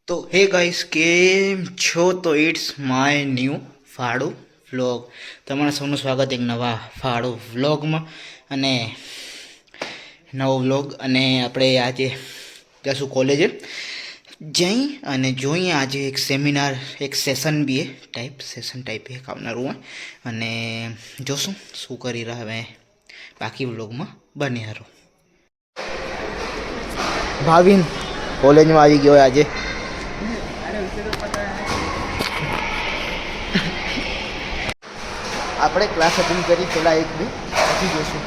તો હે ગાઈસ કેમ છો? તો ઇટ્સ માય ન્યૂ ફાળુ વ્લોગ. તમારા સૌનું સ્વાગત એક નવા ફાળુ વ્લોગમાં. અને નવો વ્લોગ અને આપણે આજે જઈશું કોલેજે જઈ અને જોઈએ આજે એક સેમિનાર એક સેશન બી સેશન ટાઈપ આવનારું હોય અને જોશું શું કરી રહ્યા મેં બાકી વ્લોગમાં બન્યા રહો. ભાવિન કોલેજમાં આવી ગયો આજે. આપણે ક્લાસ અટેન્ડ કરી પહેલાં એક બે પછી જોઈશું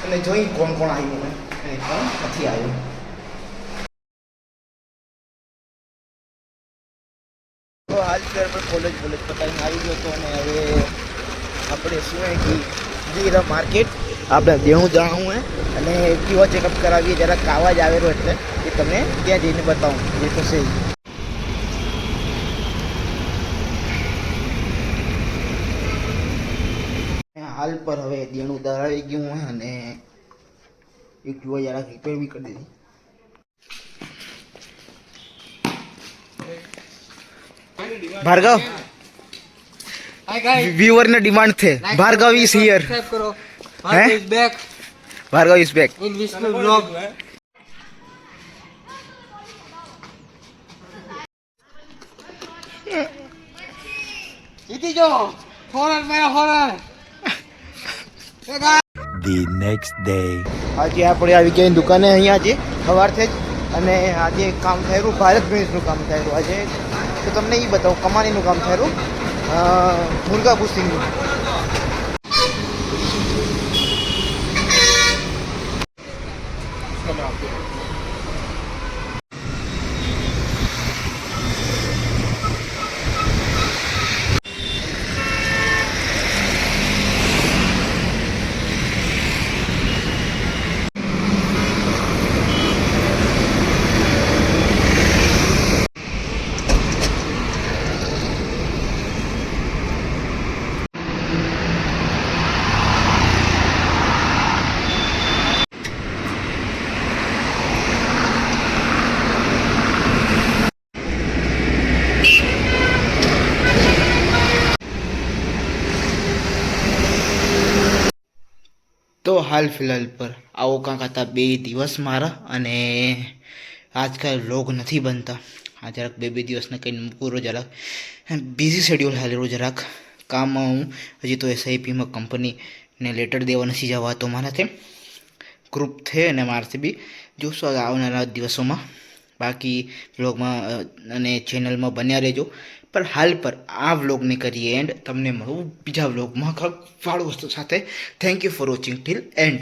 અને જોઈ કોણ કોણ આવ્યું હોય અને કોણ નથી આવ્યું. તો હાલ ત્યારે પણ કોલેજ પતાવીને આવી ગયો હતો અને હવે આપણે શું હે કે વીરા માર્કેટ આપણે દેવું જણાવું હે અને કેવો ચેકઅપ કરાવીએ જરાક આવાજ આવેલો એટલે એ તમને ત્યાં જઈને બતાવું જે થશે. હાલ પર હવે દેણું દરાવી ગયું હોય અને એક જુઓ જરાક રિપેર બી કરી દીધી. ભાર્ગવ व्यूअर ने डिमांड थे Bhargav is here. Bhargav is back. Bhargav is back in Vishnu vlog. इति जो हॉरर मेरा हॉरर. The next day. આજે આપણે આવી ગયા દુકાને અહીંયા આજે સવારથી જ અને આજે કામ થયેલું ભારત બેન્સનું કામ થયેલું આજે તો તમને એ બતાવું કમાણીનું કામ થયેલું મુર્ગા બુસ્ટિંગનું. તો હાલ ફિલહાલ પર આવો કાંક હતા 2 દિવસ મારા અને આજકાલ વ્લોગ નથી બનતા. આ જરાક 2 દિવસને કંઈ પૂરો જરાક બિઝી શેડ્યુલ હાલેલું જરાક કામમાં. હું હજી તો એસઆઈપીમાં કંપનીને લેટર દેવા નથી જવાતો મારાથી ગ્રુપ છે અને મારાથી બી જોશું આવનારા દિવસોમાં. બાકી વ્લોગમાં અને ચેનલમાં બન્યા રહેજો. પણ હાલ પર આ વ્લોગને કરીએ એન્ડ તમને મળું બીજા વ્લોગમાં ફાળો વસ્તુ સાથે. Thank you for watching till and.